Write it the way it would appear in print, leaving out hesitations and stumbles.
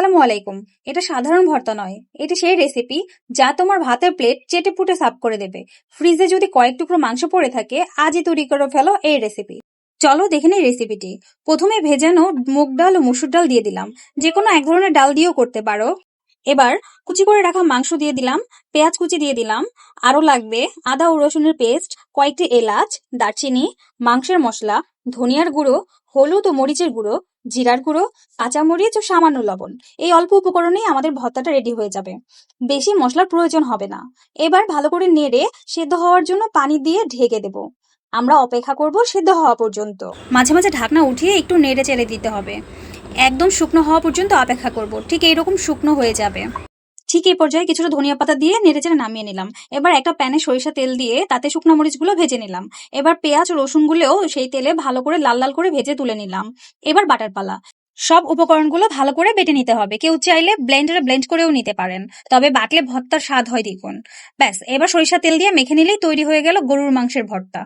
আসসালামু আলাইকুম। এটা সাধারণ ভর্তা নয়, এটি সেই রেসিপি যা তোমার ভাতের প্লেট চেটে পুটে সাফ করে দেবে। ফ্রিজে যদি কয়েক টুকরো মাংস পড়ে থাকে, আজই তৈরি করে ফেলো এই রেসিপি। চলো দেখে নিই রেসিপিটি। প্রথমে ভেজানো মুগ ডাল ও মসুর ডাল দিয়ে দিলাম, যে কোনো এক ধরনের ডাল দিয়েও করতে পারো। এবার কুচি করে রাখা মাংস দিয়ে দিলাম, পেঁয়াজ কুচি দিয়ে দিলাম, আরো লাগবে আদা ও রসুনের পেস্ট, কয়েকটি এলাচ, দারচিনি, মাংসের মশলা, ধনিয়ার গুঁড়ো, হলুদ ও মরিচের গুঁড়ো, জিরার গুঁড়ো, কাঁচামরিচ ও সামান্য লবণ। এই অল্প উপকরণেই আমাদের ভর্তাটা রেডি হয়ে যাবে। বেশি মশলার প্রয়োজন হবে না। এবার ভালো করে নেড়ে সেদ্ধ হওয়ার জন্য পানি দিয়ে ঢেকে দেব। আমরা অপেক্ষা করব সেদ্ধ হওয়া পর্যন্ত। মাঝে মাঝে ঢাকনা উঠিয়ে একটু নেড়ে চেড়ে দিতে হবে। একদম শুকনো হওয়া পর্যন্ত অপেক্ষা করব। ঠিক এইরকম শুকনো হয়ে যাবে। ঠিক এই পর্যায়ে কিছুটা ধনিয়া পাতা দিয়ে নেড়েচেড়ে নামিয়ে নিলাম। এবার একটা প্যানে সরিষা তেল দিয়ে তাতে শুকনো মরিচগুলো ভেজে নিলাম। এবার পেঁয়াজ ও রসুনগুলোও সেই তেলে ভালো করে লাল লাল করে ভেজে তুলে নিলাম। এবার বাটার পালা। সব উপকরণগুলো ভালো করে বেটে নিতে হবে। কেউ চাইলে ব্লেন্ডারে ব্লেন্ড করেও নিতে পারেন, তবে বাটলে ভর্তার স্বাদ হয় দ্বিগুণ। ব্যাস, এবার সরিষা তেল দিয়ে মেখে নিলেই তৈরি হয়ে গেল গরুর মাংসের ভর্তা।